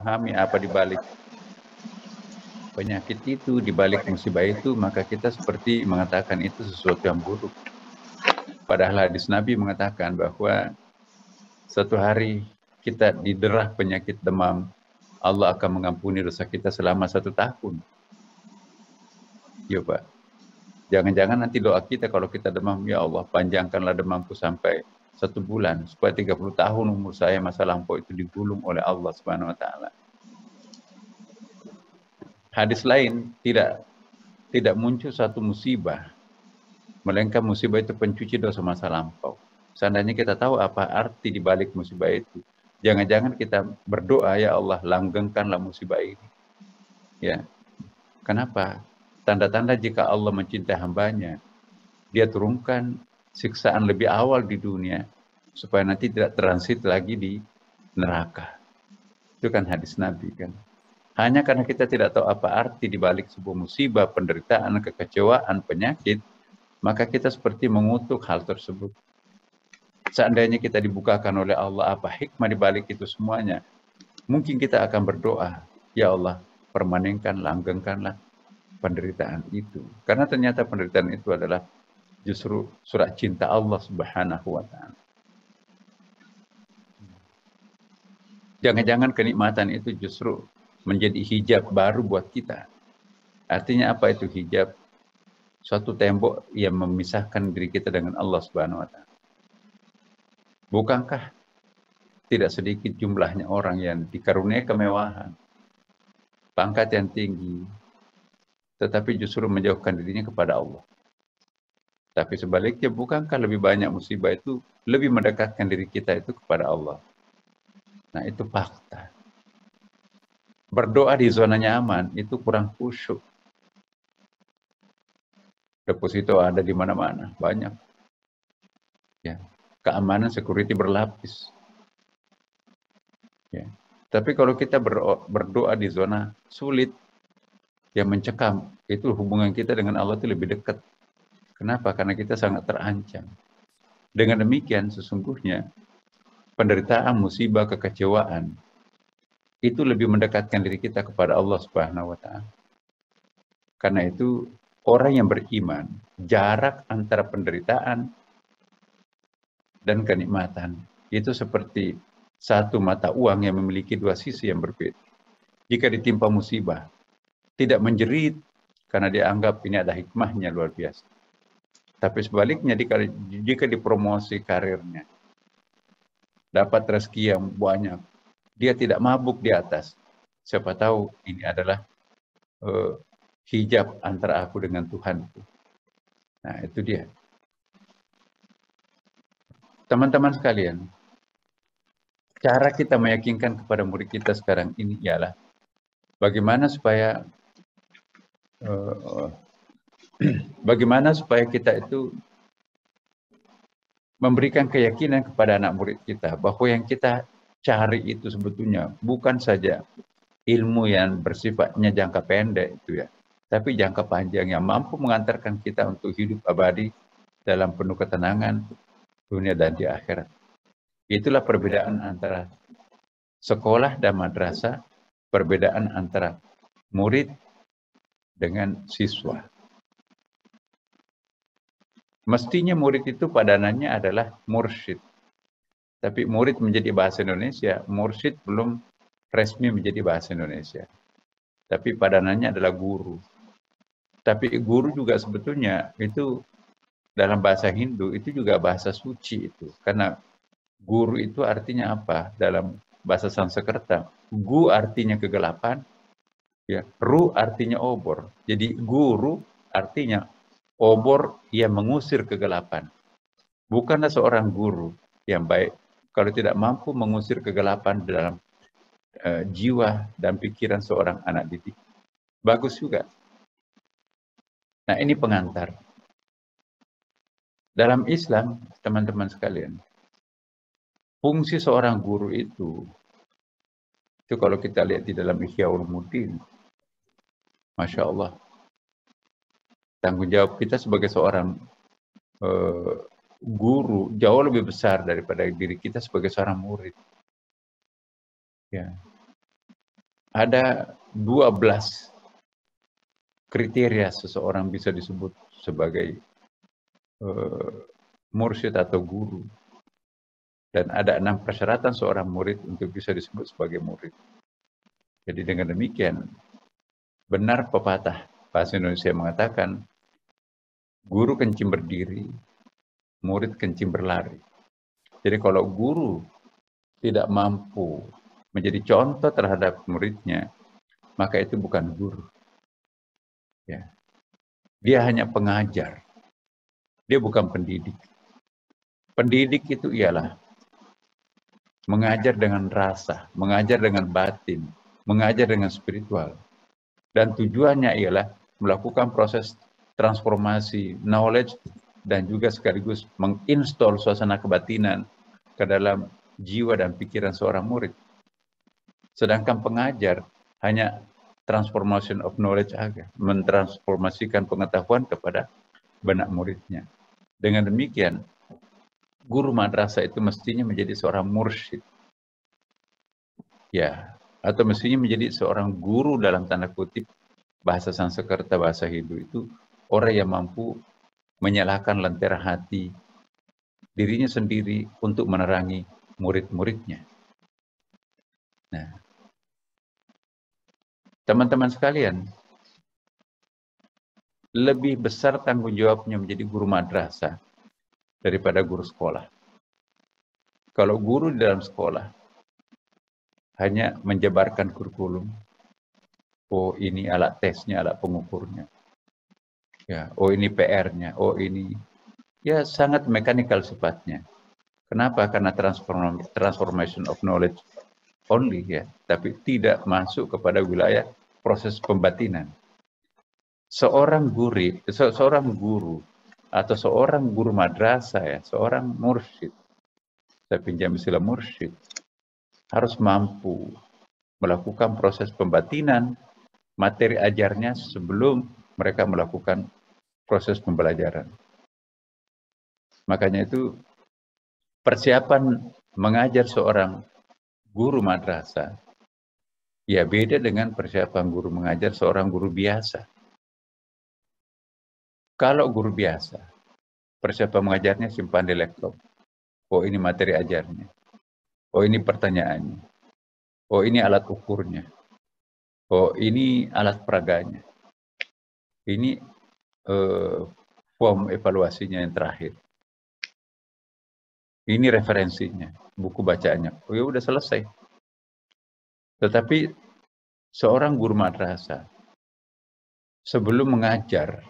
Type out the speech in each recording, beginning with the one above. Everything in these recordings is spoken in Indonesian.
memahami apa di balik penyakit itu, di balik musibah itu, maka kita seperti mengatakan itu sesuatu yang buruk. Padahal hadis Nabi mengatakan bahwa suatu hari kita diderah penyakit demam, Allah akan mengampuni dosa kita selama 1 tahun. Ya Pak. Jangan-jangan nanti doa kita kalau kita demam, ya Allah panjangkanlah demamku sampai 1 bulan, supaya 30 tahun umur saya masa lampau itu digulung oleh Allah Subhanahu wa taala. Hadis lain tidak muncul satu musibah, melainkan musibah itu pencuci dosa masa lampau. Seandainya kita tahu apa arti di balik musibah itu, jangan-jangan kita berdoa, ya Allah langgengkanlah musibah ini. Ya, kenapa? Tanda-tanda jika Allah mencintai hambanya, dia turunkan siksaan lebih awal di dunia, supaya nanti tidak transit lagi di neraka. Itu kan hadis Nabi kan. Hanya karena kita tidak tahu apa arti di balik sebuah musibah, penderitaan, kekecewaan, penyakit, maka kita seperti mengutuk hal tersebut. Seandainya kita dibukakan oleh Allah apa hikmah di balik itu semuanya, mungkin kita akan berdoa, ya Allah, permanenkan, langgengkanlah penderitaan itu. Karena ternyata penderitaan itu adalah justru surat cinta Allah Subhanahu wa taala. Jangan-jangan kenikmatan itu justru menjadi hijab baru buat kita. Artinya apa itu hijab? Suatu tembok yang memisahkan diri kita dengan Allah Subhanahu wa taala. Bukankah tidak sedikit jumlahnya orang yang dikaruniai kemewahan, pangkat yang tinggi, tetapi justru menjauhkan dirinya kepada Allah. Tapi sebaliknya, bukankah lebih banyak musibah itu lebih mendekatkan diri kita itu kepada Allah? Nah, itu fakta. Berdoa di zona nyaman itu kurang khusyuk. Deposito ada di mana-mana, banyak. Ya, keamanan security berlapis. Ya. Tapi kalau kita berdoa di zona sulit, yang mencekam, itu hubungan kita dengan Allah itu lebih dekat. Kenapa? Karena kita sangat terancam. Dengan demikian, sesungguhnya penderitaan, musibah, kekecewaan itu lebih mendekatkan diri kita kepada Allah Subhanahu wa taala. Karena itu, orang yang beriman, jarak antara penderitaan dan kenikmatan itu seperti satu mata uang yang memiliki 2 sisi yang berbeda. Jika ditimpa musibah, tidak menjerit karena dianggap ini ada hikmahnya luar biasa. Tapi sebaliknya, jika dipromosi karirnya, dapat rezeki yang banyak, dia tidak mabuk di atas. Siapa tahu ini adalah hijab antara aku dengan Tuhan. Nah, itu dia. Teman-teman sekalian, cara kita meyakinkan kepada murid kita sekarang ini ialah bagaimana supaya kita itu memberikan keyakinan kepada anak murid kita bahwa yang kita cari itu sebetulnya bukan saja ilmu yang bersifatnya jangka pendek itu ya, tapi jangka panjang yang mampu mengantarkan kita untuk hidup abadi dalam penuh ketenangan dunia dan di akhirat. Itulah perbedaan antara sekolah dan madrasah, perbedaan antara murid dengan siswa. Mestinya murid itu padanannya adalah mursyid. Tapi murid menjadi bahasa Indonesia, mursyid belum resmi menjadi bahasa Indonesia. Tapi padanannya adalah guru. Tapi guru juga sebetulnya itu dalam bahasa Hindu itu juga bahasa suci itu. Karena guru itu artinya apa? Dalam bahasa Sanskerta, gu artinya kegelapan, ya, ru artinya obor. Jadi guru artinya obor yang mengusir kegelapan. Bukanlah seorang guru yang baik kalau tidak mampu mengusir kegelapan dalam jiwa dan pikiran seorang anak didik. Bagus juga. Nah, ini pengantar. Dalam Islam, teman-teman sekalian, fungsi seorang guru itu kalau kita lihat di dalam Ihya Ulumuddin, Masya Allah, tanggung jawab kita sebagai seorang guru jauh lebih besar daripada diri kita sebagai seorang murid. Ya. ada 12 kriteria seseorang bisa disebut sebagai mursyid atau guru. Dan ada 6 persyaratan seorang murid untuk bisa disebut sebagai murid. Jadi dengan demikian, benar pepatah bahasa Indonesia mengatakan, guru kencing berdiri, murid kencing berlari. Jadi kalau guru tidak mampu menjadi contoh terhadap muridnya, maka itu bukan guru. Ya. Dia hanya pengajar. Dia bukan pendidik. Pendidik itu ialah mengajar dengan rasa, mengajar dengan batin, mengajar dengan spiritual. Dan tujuannya ialah melakukan proses transformasi knowledge dan juga sekaligus menginstall suasana kebatinan ke dalam jiwa dan pikiran seorang murid. Sedangkan pengajar hanya transformation of knowledge aja, mentransformasikan pengetahuan kepada benak muridnya. Dengan demikian, guru madrasah itu mestinya menjadi seorang mursyid. Ya, atau mestinya menjadi seorang guru dalam tanda kutip bahasa Sanskerta, bahasa Hindu itu orang yang mampu menyalakan lentera hati dirinya sendiri untuk menerangi murid-muridnya. Nah, teman-teman sekalian, lebih besar tanggung jawabnya menjadi guru madrasah daripada guru sekolah. Kalau guru di dalam sekolah hanya menjabarkan kurikulum, oh ini alat tesnya, alat pengukurnya, ya, oh ini PR-nya, oh ini, ya sangat mekanikal sifatnya. Kenapa? Karena transformation of knowledge only, ya, tapi tidak masuk kepada wilayah proses pembatinan. Seorang guru atau seorang guru madrasah, ya, seorang mursyid, saya pinjam istilah mursyid, harus mampu melakukan proses pembatinan materi ajarnya sebelum mereka melakukan proses pembelajaran. Makanya itu persiapan mengajar seorang guru madrasah ya beda dengan persiapan guru mengajar seorang guru biasa. Kalau guru biasa, persiapan mengajarnya simpan di laptop. Oh ini materi ajarnya. Oh ini pertanyaannya. Oh ini alat ukurnya. Oh ini alat peraganya. Ini form evaluasinya yang terakhir. Ini referensinya, buku bacaannya. Oh ya udah selesai. Tetapi seorang guru madrasah sebelum mengajar,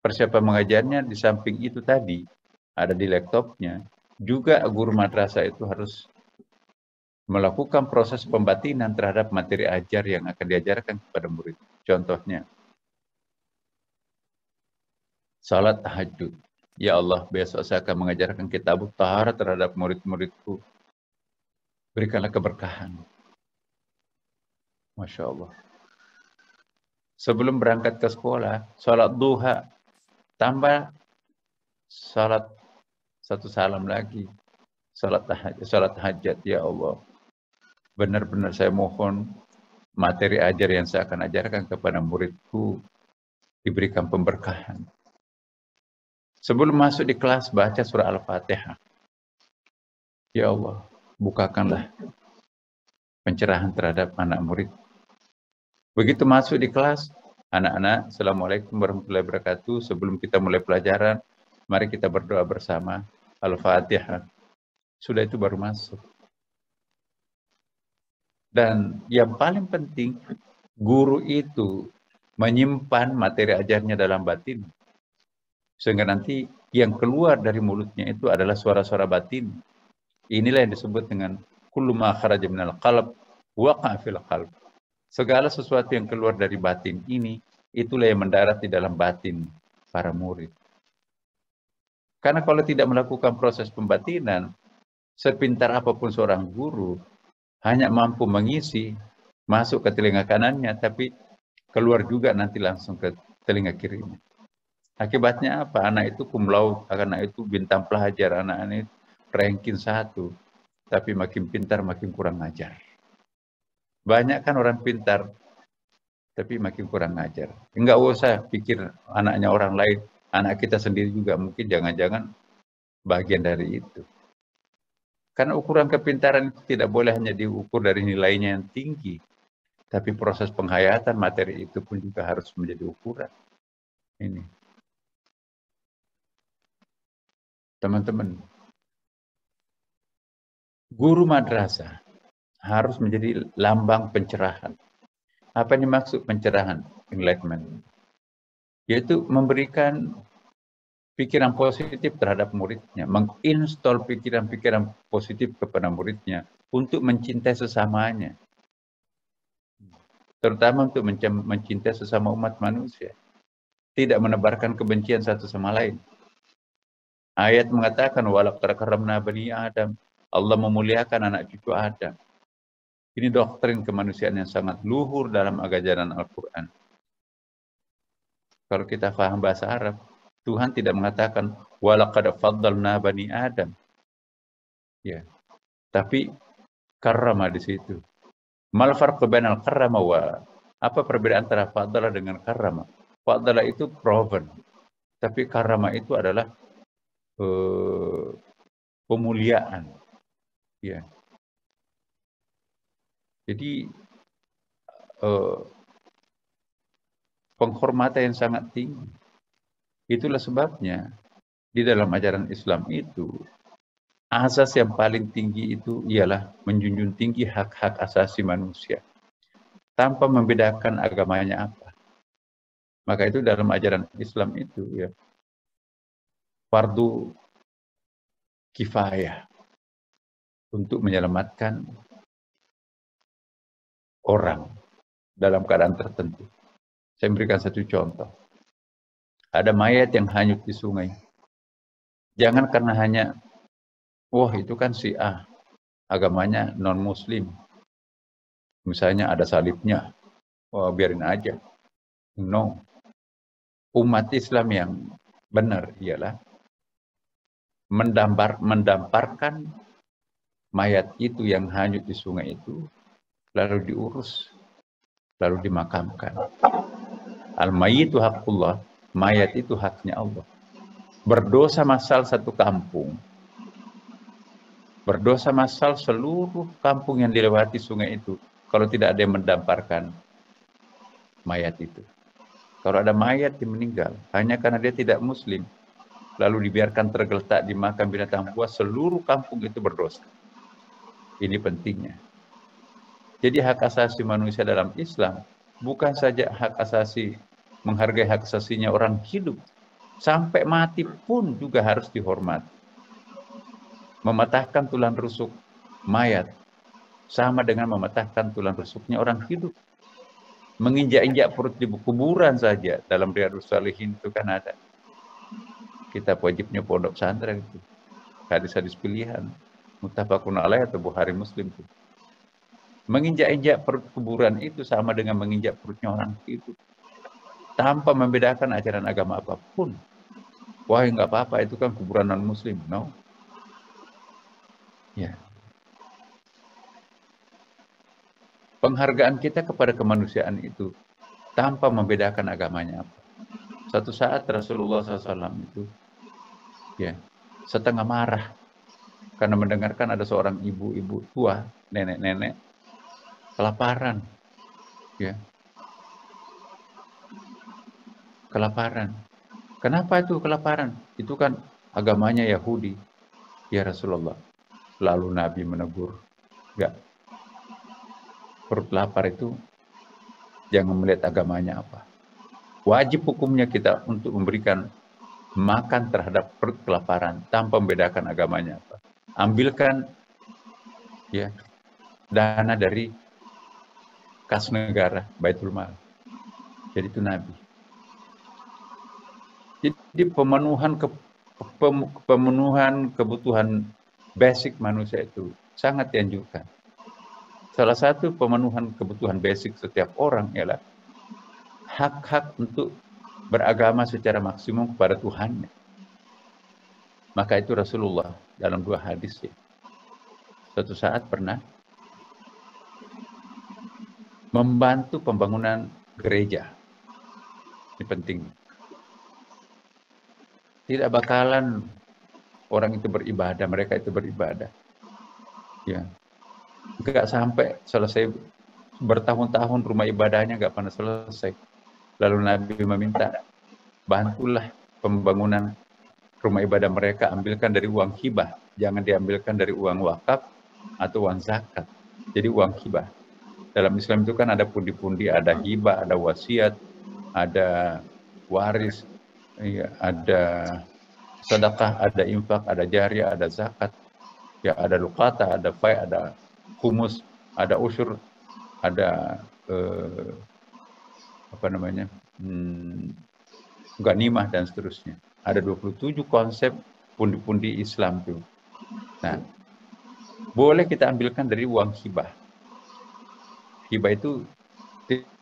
persiapan mengajarnya di samping itu tadi ada di laptopnya. Juga guru madrasah itu harus melakukan proses pembatinan terhadap materi ajar yang akan diajarkan kepada murid. Contohnya, salat tahajud. Ya Allah, besok saya akan mengajarkan kitab taharah terhadap murid-muridku. Berikanlah keberkahan. Masya Allah. Sebelum berangkat ke sekolah, salat duha, tambah salat satu salam lagi. Salat hajat, ya Allah. Benar-benar saya mohon materi ajar yang saya akan ajarkan kepada muridku diberikan pemberkahan. Sebelum masuk di kelas, baca surah Al-Fatihah. Ya Allah, bukakanlah pencerahan terhadap anak murid. Begitu masuk di kelas, anak-anak, Assalamualaikum warahmatullahi wabarakatuh. Sebelum kita mulai pelajaran, mari kita berdoa bersama. Al-Fatihah. Sudah itu baru masuk. Dan yang paling penting, guru itu menyimpan materi ajarnya dalam batin. Sehingga nanti yang keluar dari mulutnya itu adalah suara-suara batin. Inilah yang disebut dengan kullu ma kharaja minal qalb waqa'a fil qalb. Segala sesuatu yang keluar dari batin ini, itulah yang mendarat di dalam batin para murid. Karena kalau tidak melakukan proses pembatinan, sepintar apapun seorang guru, hanya mampu mengisi, masuk ke telinga kanannya, tapi keluar juga nanti langsung ke telinga kirinya. Akibatnya apa? Anak itu cum laude, anak itu bintang pelajar, anak-anak itu ranking 1. Tapi makin pintar, makin kurang ajar. Banyak kan orang pintar, tapi makin kurang ngajar. Enggak usah pikir anaknya orang lain, anak kita sendiri juga mungkin jangan-jangan bagian dari itu. Karena ukuran kepintaran itu tidak boleh hanya diukur dari nilainya yang tinggi, tapi proses penghayatan materi itu pun juga harus menjadi ukuran. Ini, teman-teman, guru madrasah harus menjadi lambang pencerahan. Apa yang dimaksud pencerahan? Enlightenment. Yaitu memberikan pikiran positif terhadap muridnya, menginstall pikiran-pikiran positif kepada muridnya untuk mencintai sesamanya, terutama untuk mencintai sesama umat manusia, tidak menebarkan kebencian satu sama lain. Ayat mengatakan walaqad karramna bani Adam, Allah memuliakan anak cucu Adam. Ini doktrin kemanusiaan yang sangat luhur dalam ajaran Al-Quran. Kalau kita paham bahasa Arab, Tuhan tidak mengatakan walaqad faddalna bani Adam. Ya. Tapi karrama di situ. Mal farqu bainal karrama wa, apa perbedaan antara fadala dengan karrama? Fadala itu proven, tapi karrama itu adalah pemuliaan. Ya. Jadi penghormatan yang sangat tinggi. Itulah sebabnya di dalam ajaran Islam itu asas yang paling tinggi itu ialah menjunjung tinggi hak-hak asasi manusia tanpa membedakan agamanya apa. Maka itu dalam ajaran Islam itu ya fardu kifayah untuk menyelamatkan orang dalam keadaan tertentu. Saya berikan satu contoh. Ada mayat yang hanyut di sungai. Jangan karena hanya, wah itu kan si A, agamanya non-muslim. Misalnya ada salibnya, wah biarin aja. No. Umat Islam yang benar ialah mendamparkan mayat itu yang hanyut di sungai itu, lalu diurus, lalu dimakamkan. Al-mayyitu haqqullah, mayat itu haknya Allah. Berdosa massal satu kampung, berdosa massal seluruh kampung yang dilewati sungai itu, kalau tidak ada yang mendamparkan mayat itu. Kalau ada mayat yang meninggal, hanya karena dia tidak muslim, lalu dibiarkan tergeletak di makam binatang buas, seluruh kampung itu berdosa. Ini pentingnya. Jadi hak asasi manusia dalam Islam, bukan saja hak asasi, menghargai hak asasinya orang hidup, sampai mati pun juga harus dihormati. Mematahkan tulang rusuk mayat sama dengan mematahkan tulang rusuknya orang hidup. Menginjak-injak perut di kuburan saja dalam Riyadhus Shalihin itu kan ada. Kitab wajibnya pondok pesantren itu. Hadis-hadis pilihan. Muttafaqun alaih atau Bukhari Muslim itu. Menginjak-injak perut kuburan itu sama dengan menginjak perutnya orang hidup. Tanpa membedakan ajaran agama apapun. Wah, nggak apa-apa, itu kan kuburan non-muslim. No. Ya. Penghargaan kita kepada kemanusiaan itu tanpa membedakan agamanya apa. Satu saat Rasulullah SAW itu ya setengah marah karena mendengarkan ada seorang ibu-ibu tua, nenek-nenek kelaparan. Ya. Kelaparan. Kenapa itu kelaparan? Itu kan agamanya Yahudi. Ya Rasulullah. Lalu Nabi menegur, enggak. Perut lapar itu jangan melihat agamanya apa. Wajib hukumnya kita untuk memberikan makan terhadap perut kelaparan tanpa membedakan agamanya apa. Ambilkan ya dana dari kas negara, Baitul Mal. Jadi itu Nabi. Jadi pemenuhan kebutuhan basic manusia itu sangat dianjurkan. Salah satu pemenuhan kebutuhan basic setiap orang ialah hak-hak untuk beragama secara maksimum kepada Tuhannya. Maka itu Rasulullah dalam 2 hadis ya. Suatu saat pernah membantu pembangunan gereja. Ini penting. Tidak bakalan orang itu beribadah, mereka itu beribadah. Ya, nggak sampai selesai bertahun-tahun rumah ibadahnya nggak pernah selesai. Lalu Nabi meminta, bantulah pembangunan rumah ibadah mereka, ambilkan dari uang hibah, jangan diambilkan dari uang wakaf atau uang zakat. Jadi uang hibah. Dalam Islam itu kan ada pundi-pundi, ada hibah, ada wasiat, ada waris, ya, ada sedekah, ada infak, ada jariah, ada zakat, ya ada lukata, ada fai, ada humus, ada usyur, ada apa namanya, ghanimah dan seterusnya. Ada 27 konsep pundi-pundi Islam itu. Nah, boleh kita ambilkan dari uang hibah. Hibah itu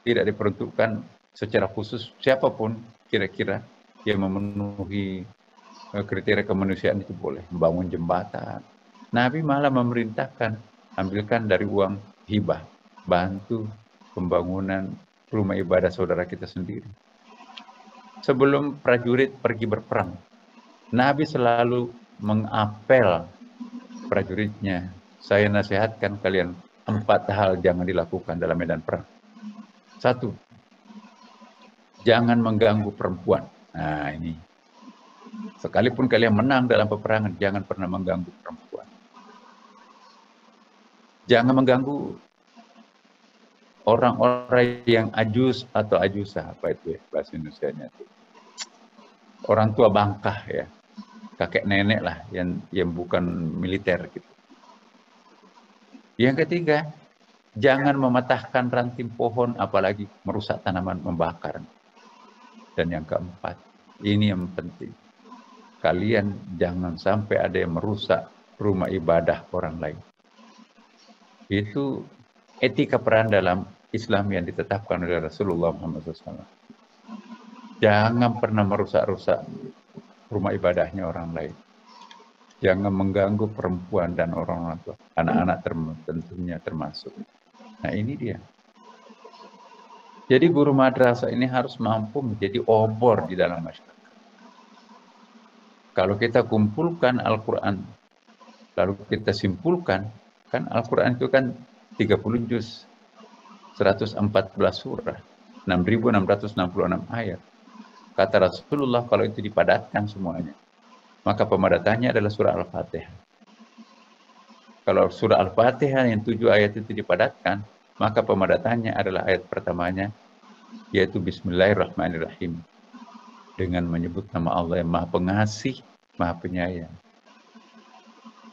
tidak diperuntukkan secara khusus siapapun kira-kira yang memenuhi kriteria kemanusiaan itu boleh. Membangun jembatan. Nabi malah memerintahkan ambilkan dari uang hibah. Bantu pembangunan rumah ibadah saudara kita sendiri. Sebelum prajurit pergi berperang, Nabi selalu mengapel prajuritnya, saya nasihatkan kalian 4 hal jangan dilakukan dalam medan perang. 1, jangan mengganggu perempuan. Nah ini, sekalipun kalian menang dalam peperangan, jangan pernah mengganggu perempuan. Jangan mengganggu orang-orang yang ajus atau ajusah, apa itu ya bahasa Indonesianya itu. Orang tua bangkah ya, kakek nenek lah yang bukan militer gitu. Yang ketiga, jangan mematahkan ranting pohon apalagi merusak tanaman, membakar. Dan yang keempat, ini yang penting. Kalian jangan sampai ada yang merusak rumah ibadah orang lain. Itu etika peran dalam Islam yang ditetapkan oleh Rasulullah SAW. Jangan pernah merusak-rusak rumah ibadahnya orang lain. Jangan mengganggu perempuan dan orang tua. Anak-anak tentunya termasuk. Nah ini dia. Jadi guru madrasah ini harus mampu menjadi obor di dalam masyarakat. Kalau kita kumpulkan Al-Quran, lalu kita simpulkan, kan Al-Quran itu kan 30 juz, 114 surah, 6.666 ayat. Kata Rasulullah kalau itu dipadatkan semuanya, maka pemadatannya adalah surah Al-Fatihah. Kalau surah Al-Fatihah yang 7 ayat itu dipadatkan, maka pemadatannya adalah ayat pertamanya, yaitu Bismillahirrahmanirrahim. Dengan menyebut nama Allah yang Maha Pengasih, Maha Penyayang.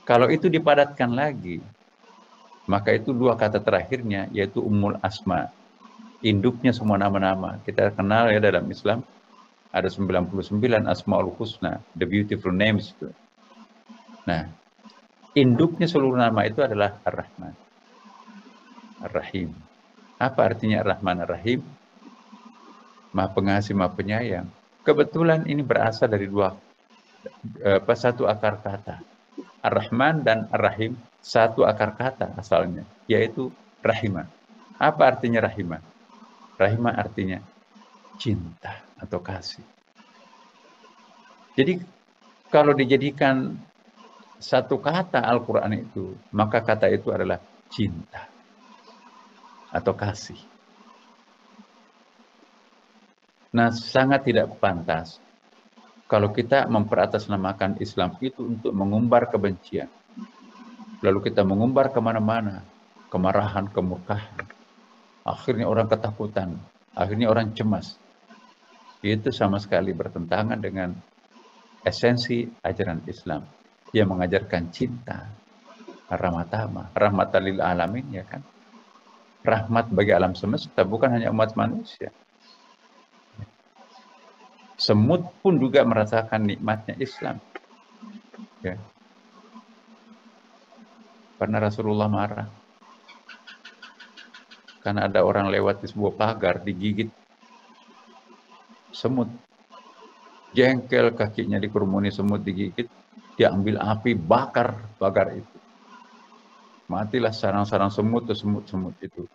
Kalau itu dipadatkan lagi, maka itu 2 kata terakhirnya, yaitu Ummul Asma. Induknya semua nama-nama. Kita kenal ya dalam Islam, ada 99 Asma'ul Husna, the beautiful names itu. Nah, induknya seluruh nama itu adalah Ar-Rahman, Ar-Rahim. Apa artinya Ar-Rahman, Ar-Rahim? Maha Pengasih, Maha Penyayang. Kebetulan ini berasal dari satu akar kata. Ar-Rahman dan Ar-Rahim, satu akar kata asalnya, yaitu Rahimah. Apa artinya Rahimah? Rahimah artinya cinta atau kasih. Jadi kalau dijadikan satu kata Al-Quran itu, maka kata itu adalah cinta atau kasih. Nah, sangat tidak pantas kalau kita memperatasnamakan Islam itu untuk mengumbar kebencian. Lalu kita mengumbar kemana-mana, kemarahan, kemurkaan. Akhirnya orang ketakutan, akhirnya orang cemas. Itu sama sekali bertentangan dengan esensi ajaran Islam yang mengajarkan cinta, rahmatan lil alamin, ya kan? Rahmat bagi alam semesta, bukan hanya umat manusia. Semut pun juga merasakan nikmatnya Islam. Ya. Pernah Rasulullah marah karena ada orang lewat di sebuah pagar, digigit semut. Jengkel, kakinya dikerumuni semut, digigit, dia ambil api, bakar pagar itu. Matilah sarang-sarang semut atau semut-semut itu.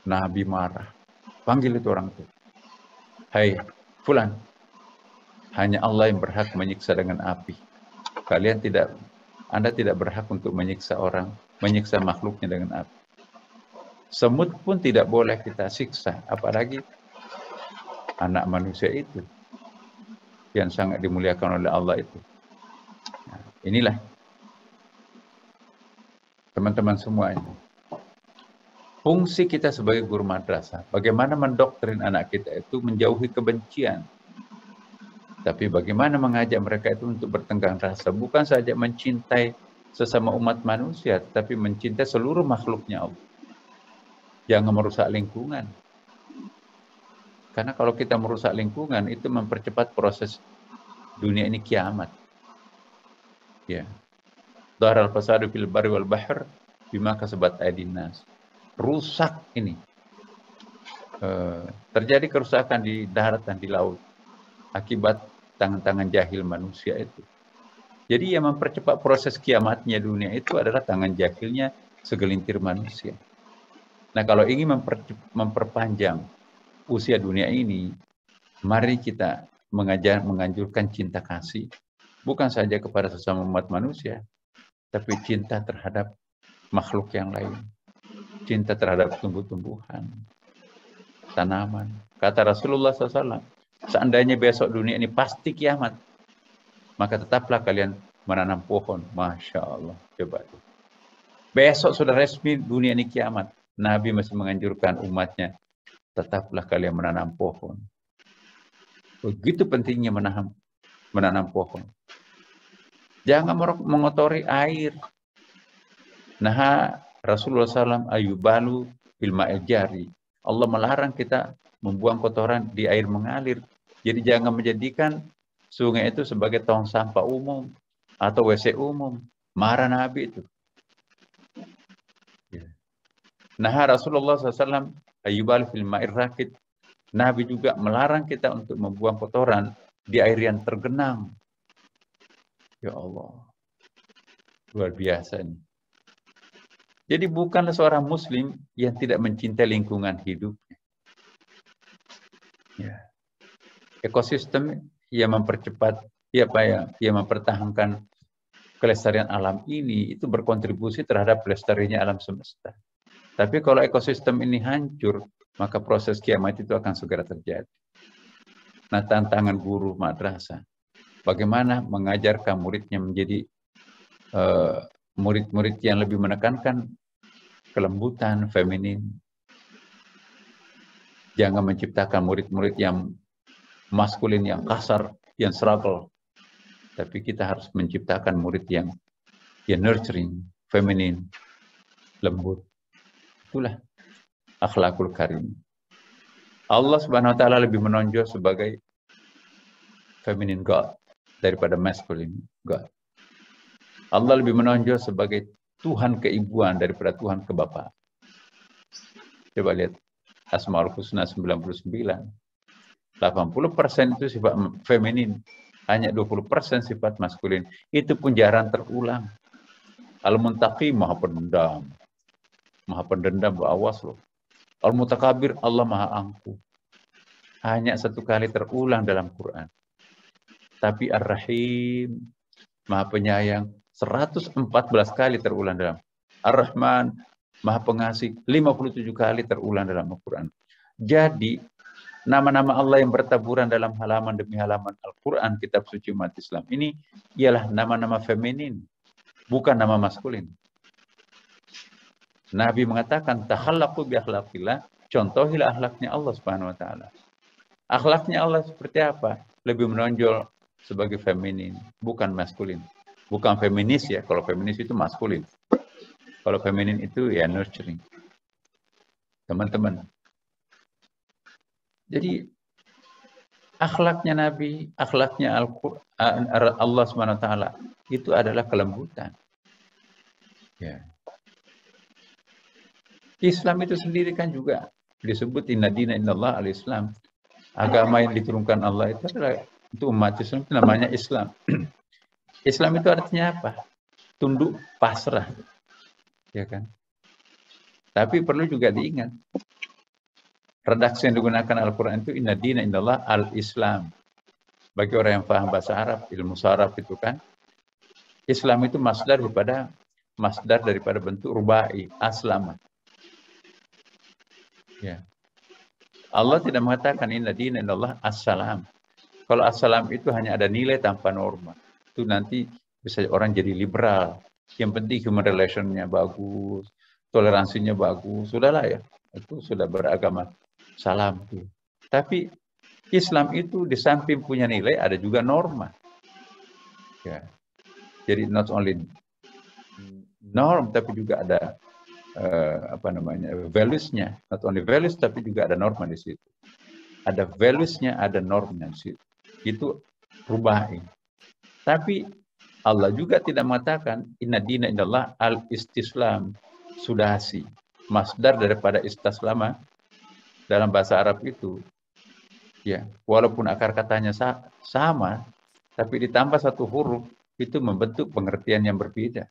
Nabi marah. Panggil itu orang itu. Hai, fulan. Hanya Allah yang berhak menyiksa dengan api. Anda tidak berhak untuk menyiksa orang, menyiksa makhluknya dengan api. Semut pun tidak boleh kita siksa, apalagi anak manusia itu yang sangat dimuliakan oleh Allah itu. Nah, inilah teman-teman semuanya. Fungsi kita sebagai guru madrasah, bagaimana mendoktrin anak kita itu menjauhi kebencian. Tapi bagaimana mengajak mereka itu untuk bertenggang rasa, bukan saja mencintai sesama umat manusia, tapi mencintai seluruh makhluknya Allah. Jangan merusak lingkungan. Karena kalau kita merusak lingkungan, itu mempercepat proses dunia ini kiamat. Ya. Dharal fasadu fil barri wal bahr bima kasabat aydin nas. Rusak ini. Terjadi kerusakan di darat dan di laut akibat tangan-tangan jahil manusia itu. Jadi yang mempercepat proses kiamatnya dunia itu adalah tangan jahilnya segelintir manusia. Nah, kalau ingin memperpanjang usia dunia ini, mari kita menganjurkan cinta kasih, bukan saja kepada sesama umat manusia, tapi cinta terhadap makhluk yang lain. Cinta terhadap tumbuh-tumbuhan, tanaman. Kata Rasulullah SAW, seandainya besok dunia ini pasti kiamat, maka tetaplah kalian menanam pohon. Masya Allah. Coba. Besok sudah resmi dunia ini kiamat. Nabi masih menganjurkan umatnya, tetaplah kalian menanam pohon. Begitu pentingnya menanam pohon. Jangan mengotori air. Nah, Rasulullah SAW ayubalu bil ma'il jari. Allah melarang kita membuang kotoran di air mengalir. Jadi jangan menjadikan sungai itu sebagai tong sampah umum atau WC umum. Marah Nabi itu. Nah, Rasulullah SAW ayubal fil ma'ir rakid. Nabi juga melarang kita untuk membuang kotoran di air yang tergenang. Ya Allah. Luar biasa ini. Jadi bukanlah seorang muslim yang tidak mencintai lingkungan hidupnya. Ya. Ekosistem yang mempercepat, yang mempertahankan kelestarian alam ini itu berkontribusi terhadap kelestariannya alam semesta. Tapi kalau ekosistem ini hancur, maka proses kiamat itu akan segera terjadi. Nah, tantangan guru madrasah, bagaimana mengajarkan muridnya menjadi murid-murid yang lebih menekankan kelembutan, feminin. Jangan menciptakan murid-murid yang maskulin, yang kasar, yang struggle. Tapi kita harus menciptakan murid yang nurturing, feminin, lembut. Itulah akhlakul karim. Allah Subhanahu wa taala lebih menonjol sebagai feminine God daripada masculine God. Allah lebih menonjol sebagai Tuhan keibuan daripada Tuhan kebapaan. Coba lihat Asmaul Husna 99. 80% itu sifat feminin, hanya 20% sifat maskulin. Itu pun jarang terulang. Al-Muntaqi maha pendendam. Maha pendendam, awas loh. Al-Mutakabir, Allah maha angkuh. Hanya satu kali terulang dalam Quran. Tapi Ar-Rahim, maha penyayang, 114 kali terulang dalam. Ar-Rahman, maha pengasih, 57 kali terulang dalam Al-Quran. Jadi, nama-nama Allah yang bertaburan dalam halaman demi halaman Al-Quran, kitab suci umat Islam ini, ialah nama-nama feminin, bukan nama maskulin. Nabi mengatakan, takhallaqu bi akhlaqillah, contohilah akhlaknya Allah Subhanahu wa taala. Akhlaknya Allah seperti apa? Lebih menonjol sebagai feminin, bukan maskulin. Bukan feminis ya, kalau feminis itu maskulin. Kalau feminin itu ya nurturing. Teman-teman. Jadi akhlaknya Nabi, akhlaknya Allah Subhanahu wa taala itu adalah kelembutan. Ya. Islam itu sendiri kan juga disebut inna dina indallah al-Islam. Agama yang diturunkan Allah itu adalah untuk umat Islam, itu namanya Islam. Islam itu artinya apa? Tunduk, pasrah. Ya kan? Tapi perlu juga diingat, Redaksi yang digunakan Al-Quran itu inna dina indallah al-Islam. Bagi orang yang paham bahasa Arab, ilmu saraf itu kan, Islam itu masdar daripada bentuk rubai, aslama. Ya. Allah tidak mengatakan inna dina indallah as-salam. Kalau as-salam itu hanya ada nilai tanpa norma. Itu nanti bisa orang jadi liberal. Yang penting human relation-nya bagus, toleransinya bagus, sudahlah ya. Itu sudah beragama salam. Tapi Islam itu di samping punya nilai, ada juga norma. Ya. Jadi not only norm, tapi juga ada values-nya. Not only values, tapi juga ada norma di situ. Ada values-nya, ada normnya di situ. Itu rubai. Tapi Allah juga tidak mengatakan inna dina indallah al-istislam, sudasi. Masdar daripada istaslama dalam bahasa Arab itu, ya, walaupun akar katanya sama, tapi ditambah satu huruf itu membentuk pengertian yang berbeda.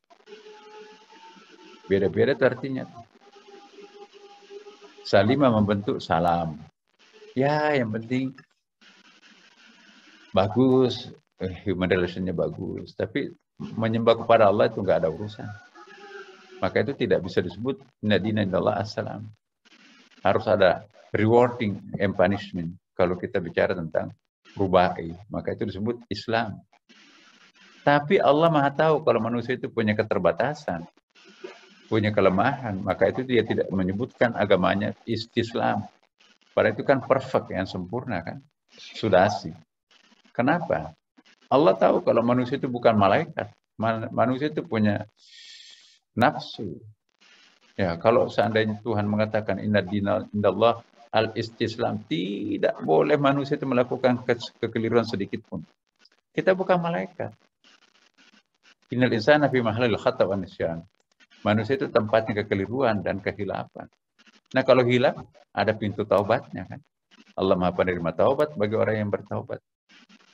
Beda-beda itu artinya. Salima membentuk salam. Ya, yang penting bagus, human relation-nya bagus. Tapi menyembah kepada Allah itu nggak ada urusan. Maka itu tidak bisa disebut inna dina indallah as-salam. Harus ada rewarding and punishment. Kalau kita bicara tentang rubai, maka itu disebut Islam. Tapi Allah Maha tahu kalau manusia itu punya keterbatasan, punya kelemahan, maka itu dia tidak menyebutkan agamanya istislam. Padahal itu kan perfect, yang sempurna kan, sudasi. Kenapa? Allah tahu kalau manusia itu bukan malaikat. Manusia itu punya nafsu. Ya, kalau seandainya Tuhan mengatakan inna dina indallah al-istislam, tidak boleh manusia itu melakukan kekeliruan sedikit pun. Kita bukan malaikat. Innal insana fi mahallil khata' wa nisyan. Manusia itu tempatnya kekeliruan dan kehilapan. Nah, kalau hilaf, ada pintu taubatnya kan. Allah Maha penerima taubat bagi orang yang bertaubat.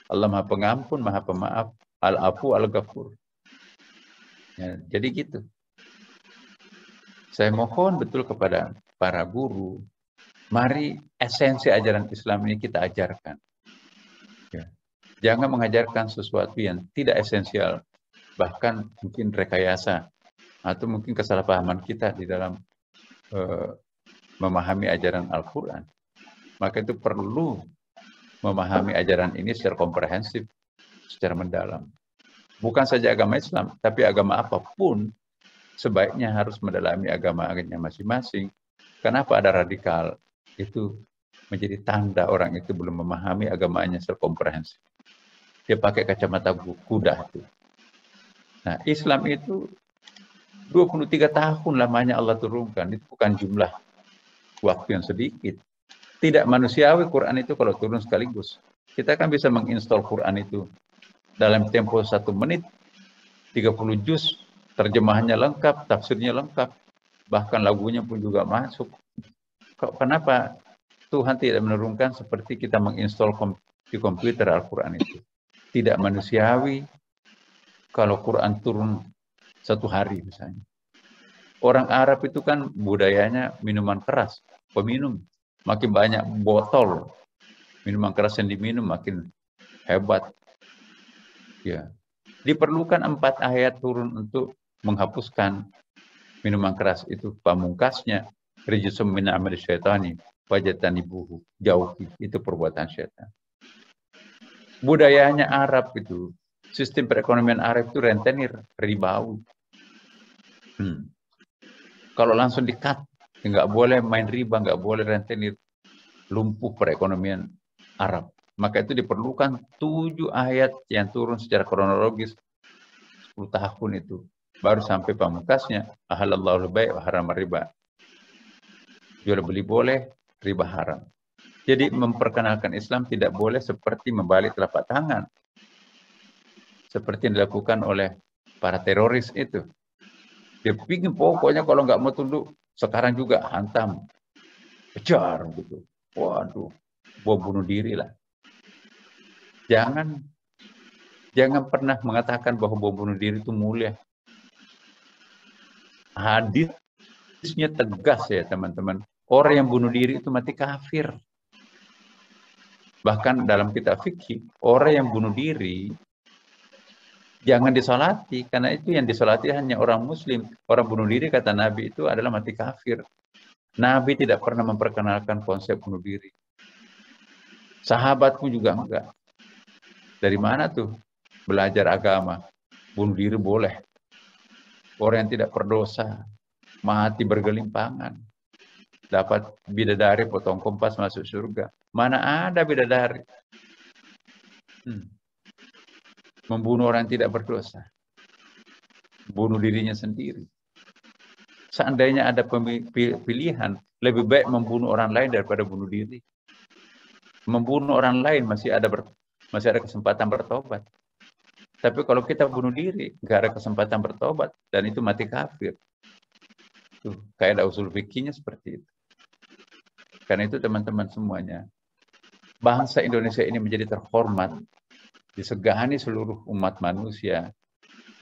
Allah Maha pengampun, Maha pemaaf, al-afu, al-ghafur. Ya, jadi gitu. Saya mohon betul kepada para guru, mari esensi ajaran Islam ini kita ajarkan. Ya. Jangan mengajarkan sesuatu yang tidak esensial, bahkan mungkin rekayasa, atau mungkin kesalahpahaman kita di dalam memahami ajaran Al-Quran. Maka itu perlu memahami ajaran ini secara komprehensif, secara mendalam. Bukan saja agama Islam, tapi agama apapun, sebaiknya harus mendalami agamanya masing-masing. Kenapa ada radikal? Itu menjadi tanda orang itu belum memahami agamanya secara komprehensif. Dia pakai kacamata kuda. Nah, Islam itu 23 tahun lamanya Allah turunkan. Itu bukan jumlah waktu yang sedikit. Tidak manusiawi Quran itu kalau turun sekaligus. Kita kan bisa menginstal Quran itu dalam tempo 1 menit, 30 juz, terjemahannya lengkap, tafsirnya lengkap, bahkan lagunya pun juga masuk. Kenapa Tuhan tidak menurunkan seperti kita menginstal di komputer Al-Quran itu? Tidak manusiawi kalau Quran turun 1 hari misalnya. Orang Arab itu kan budayanya minuman keras, peminum. Makin banyak botol minuman keras yang diminum, makin hebat. Ya. Diperlukan 4 ayat turun untuk menghapuskan minuman keras itu. Pamungkasnya, rijsum min amali syaitani, fajtanibuhu, jauhi, itu perbuatan syaitan. Budayanya Arab itu, sistem perekonomian Arab itu rentenir, ribawi. Kalau langsung di-cut, nggak boleh main riba, nggak boleh rentenir, lumpuh perekonomian Arab. Maka itu diperlukan 7 ayat yang turun secara kronologis 10 tahun itu. Baru sampai pamungkasnya, ahalallahu al-bai' wa harrama riba. Jual beli boleh, riba haram. Jadi memperkenalkan Islam tidak boleh seperti membalik telapak tangan. Seperti yang dilakukan oleh para teroris itu. Dia pikir pokoknya kalau nggak mau tunduk, sekarang juga hantam. Kejar gitu. Waduh, bom bunuh diri lah. Jangan pernah mengatakan bahwa bom bunuh diri itu mulia. Hadisnya tegas ya teman-teman. Orang yang bunuh diri itu mati kafir. Bahkan dalam kitab fikih, orang yang bunuh diri jangan disolati, karena itu yang disolati hanya orang muslim. Orang bunuh diri, kata Nabi, itu adalah mati kafir. Nabi tidak pernah memperkenalkan konsep bunuh diri. Sahabat pun juga enggak. Dari mana tuh belajar agama? Bunuh diri boleh. Orang yang tidak berdosa, mati bergelimpangan. Dapat bidadari potong kompas masuk surga. Mana ada bidadari? Membunuh orang yang tidak berdosa. Bunuh dirinya sendiri. Seandainya ada pilihan, lebih baik membunuh orang lain daripada bunuh diri. Membunuh orang lain masih ada kesempatan bertobat. Tapi kalau kita bunuh diri, nggak ada kesempatan bertobat, dan itu mati kafir. Tuh, kaidah usul fikihnya seperti itu. Karena itu teman-teman semuanya, bangsa Indonesia ini menjadi terhormat, disegani seluruh umat manusia,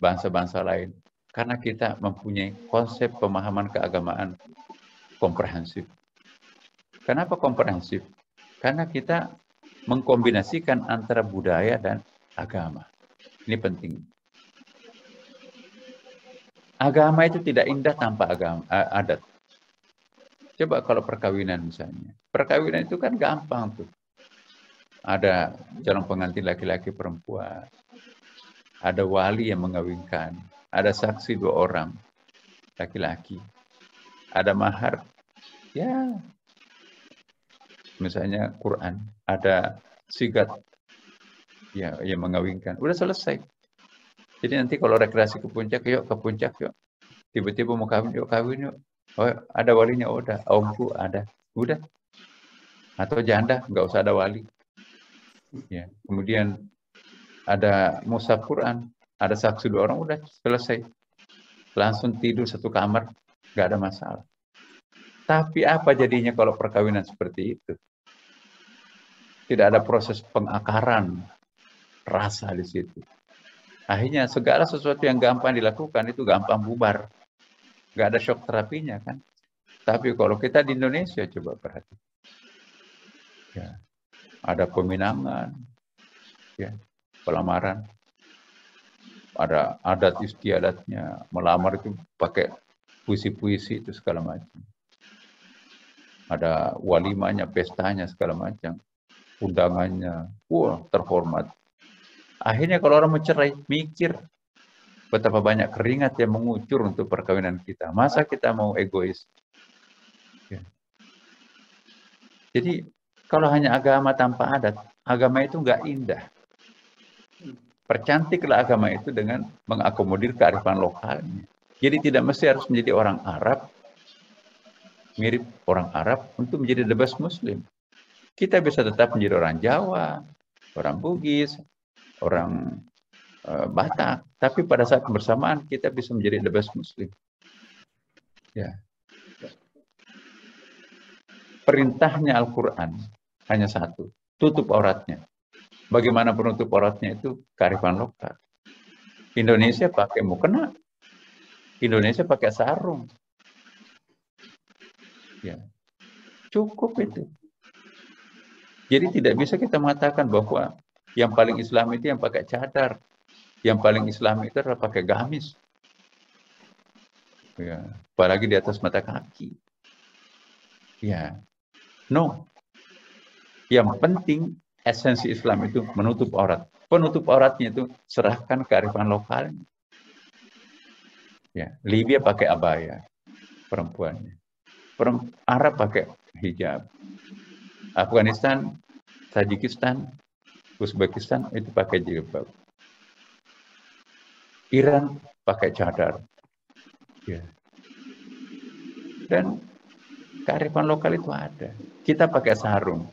bangsa-bangsa lain, karena kita mempunyai konsep pemahaman keagamaan komprehensif. Kenapa komprehensif? Karena kita mengkombinasikan antara budaya dan agama. Ini penting. Agama itu tidak indah tanpa adat. Coba kalau perkawinan misalnya. Perkawinan itu kan gampang tuh. Ada calon pengantin laki-laki perempuan. Ada wali yang mengawinkan. Ada saksi 2 orang laki-laki. Ada mahar. Ya, misalnya Quran. Ada sigat ya, yang mengawinkan. Udah selesai. Jadi nanti kalau rekreasi ke puncak, yuk ke puncak yuk. Tiba-tiba mau kawin, yuk kawin yuk. Oh, ada walinya, udah. Omku ada. Udah. Atau janda, nggak usah ada wali. Ya. Kemudian ada mushaf Quran, ada saksi 2 orang, udah selesai. Langsung tidur satu kamar, nggak ada masalah. Tapi apa jadinya kalau perkawinan seperti itu? Tidak ada proses pengakaran rasa di situ. Akhirnya segala sesuatu yang gampang dilakukan itu gampang bubar. Nggak ada shock terapinya kan. Tapi kalau kita di Indonesia, coba perhati. Ya, ada peminangan, ya, pelamaran, ada adat istiadatnya, melamar itu pakai puisi-puisi itu segala macam. Ada walimanya, pestanya segala macam, undangannya, wah terhormat. Akhirnya kalau orang mencerai, mikir betapa banyak keringat yang mengucur untuk perkawinan kita. Masa kita mau egois? Ya. Jadi kalau hanya agama tanpa adat, agama itu nggak indah. Percantiklah agama itu dengan mengakomodir kearifan lokalnya. Jadi tidak mesti harus menjadi orang Arab, mirip orang Arab untuk menjadi the best Muslim. Kita bisa tetap menjadi orang Jawa, orang Bugis, orang Batak, tapi pada saat bersamaan kita bisa menjadi the best Muslim. Ya. Perintahnya Al-Quran hanya satu, tutup auratnya. Bagaimana penutup auratnya itu kearifan lokal. Indonesia pakai mukena, Indonesia pakai sarung. Ya, cukup itu. Jadi tidak bisa kita mengatakan bahwa yang paling Islam itu yang pakai cadar, yang paling Islam itu adalah pakai gamis. Ya, apalagi di atas mata kaki. Ya, no. Yang penting esensi Islam itu menutup aurat. Penutup auratnya itu serahkan kearifan lokalnya. Ya, Libya pakai abaya perempuannya. Arab pakai hijab. Afghanistan, Tajikistan, Uzbekistan itu pakai jilbab. Iran pakai cadar. Ya. Dan kearifan lokal itu ada. Kita pakai sarung.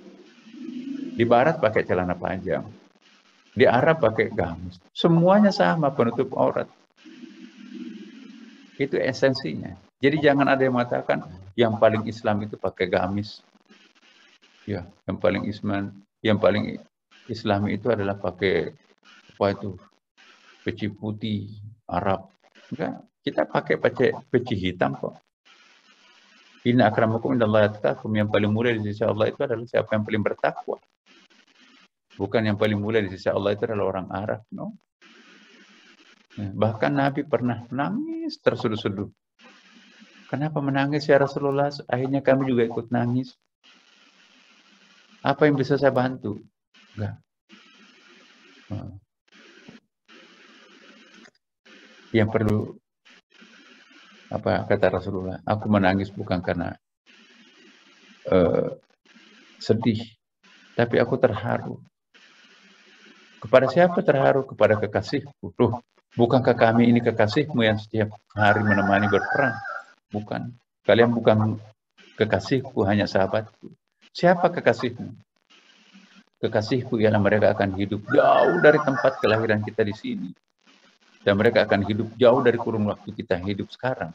Di barat pakai celana panjang. Di Arab pakai gamis. Semuanya sama penutup aurat. Itu esensinya. Jadi jangan ada yang mengatakan yang paling Islam itu pakai gamis. Ya, yang paling Islami itu adalah pakai apa itu? Peci putih Arab. Enggak, kita pakai peci hitam kok. Inna akramakum indallahi atqakum, yang paling mulia di sisi Allah itu adalah siapa yang paling bertakwa. Bukan yang paling mulia di sisi Allah itu adalah orang Arab, no. Bahkan Nabi pernah nangis terseduh-seduh. Kenapa menangis ya Rasulullah? Akhirnya kami juga ikut nangis. Apa yang bisa saya bantu? Enggak. Yang perlu, apa kata Rasulullah? Aku menangis bukan karena sedih, tapi aku terharu. Kepada siapa terharu? Kepada kekasihku. Loh, bukankah kami ini kekasihmu yang setiap hari menemani berperang? Bukan. Kalian bukan kekasihku, hanya sahabatku. Siapa kekasihmu? Kekasihku ialah mereka akan hidup jauh dari tempat kelahiran kita di sini. Dan mereka akan hidup jauh dari kurun waktu kita hidup sekarang.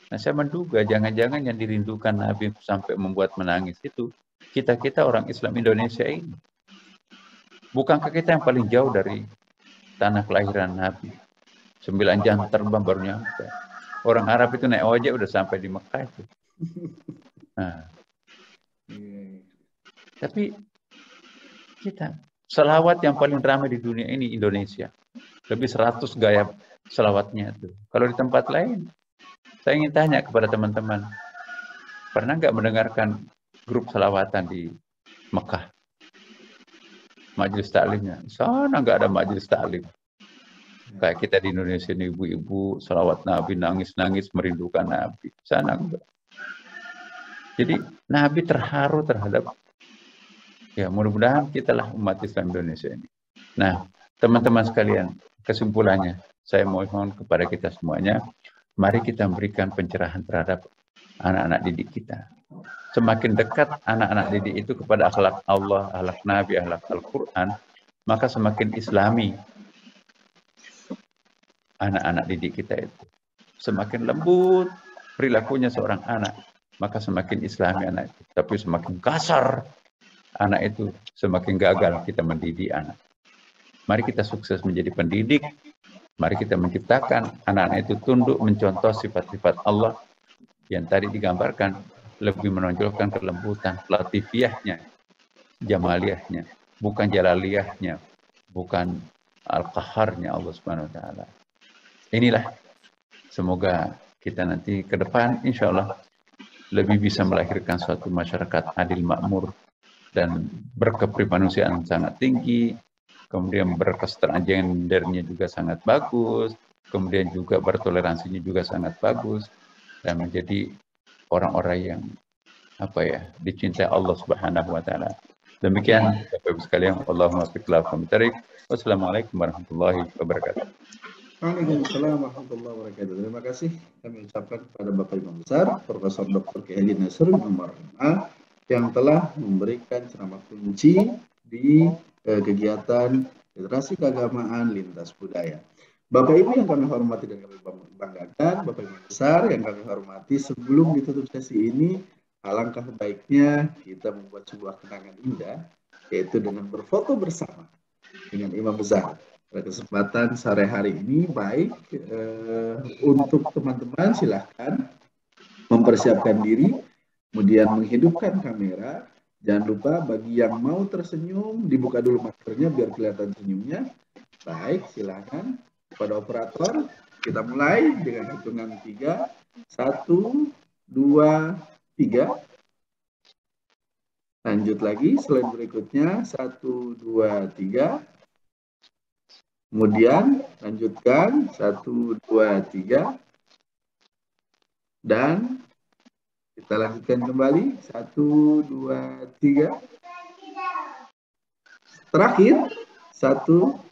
Nah, saya menduga jangan-jangan yang dirindukan Nabi sampai membuat menangis itu kita-kita orang Islam Indonesia ini. Bukankah kita yang paling jauh dari tanah kelahiran Nabi? 9 jam terbang baru nyampe. Orang Arab itu naik ojek udah sampai di Mekah itu. Nah, tapi kita, selawat yang paling ramai di dunia ini Indonesia. Lebih 100 gaya selawatnya itu. Kalau di tempat lain, saya ingin tanya kepada teman-teman, pernah nggak mendengarkan grup selawatan di Mekah? Majelis taklimnya. Sana nggak ada majelis taklim. Kayak kita di Indonesia ini, ibu-ibu selawat Nabi, nangis-nangis merindukan Nabi. Sana enggak. Jadi Nabi terharu terhadap, ya mudah-mudahan kitalah umat Islam Indonesia ini. Nah, teman-teman sekalian, kesimpulannya, saya mohon kepada kita semuanya, mari kita memberikan pencerahan terhadap anak-anak didik kita. Semakin dekat anak-anak didik itu kepada akhlak Allah, akhlak Nabi, akhlak Al-Quran, maka semakin Islami anak-anak didik kita itu. Semakin lembut perilakunya seorang anak, maka semakin Islami anak itu. Tapi semakin kasar anak itu, semakin gagal kita mendidik anak. Mari kita sukses menjadi pendidik. Mari kita menciptakan anak-anak itu tunduk mencontoh sifat-sifat Allah yang tadi digambarkan, lebih menonjolkan kelembutan, latifiyahnya, jamaliyahnya, bukan jalaliyahnya, bukan al-qaharnya Allah Subhanahu wa taala. Inilah, semoga kita nanti ke depan insya Allah lebih bisa melahirkan suatu masyarakat adil makmur dan berkepribadian sangat tinggi, kemudian berkesetaraan gendernya juga sangat bagus, kemudian juga bertoleransinya juga sangat bagus, dan menjadi orang-orang yang dicintai Allah Subhanahu wa taala. Demikian Bapak Ibu sekalian, Allahumma fiqlah komentarik. Wassalamualaikum warahmatullahi wabarakatuh. Waalaikumsalam warahmatullahi wabarakatuh. Terima kasih kami ucapkan kepada Bapak Imam Besar Profesor Dr. Kiai Haji Nasrul Umar MA yang telah memberikan ceramah kunci di kegiatan literasi keagamaan lintas budaya. Bapak Ibu yang kami hormati dan kami banggakan, Bapak Imam Besar yang kami hormati, sebelum ditutup sesi ini, alangkah baiknya kita membuat sebuah kenangan indah, yaitu dengan berfoto bersama dengan Imam Besar. Pada kesempatan sore hari ini, baik untuk teman-teman silahkan mempersiapkan diri, kemudian menghidupkan kamera. Jangan lupa bagi yang mau tersenyum, dibuka dulu maskernya biar kelihatan senyumnya. Baik, silahkan. Pada operator, kita mulai dengan hitungan 3. 1, 2, 3. Lanjut lagi, slide berikutnya. 1, 2, 3. Kemudian lanjutkan 1, 2, 3. Dan kita lanjutkan kembali 1, 2, 3. Terakhir 1,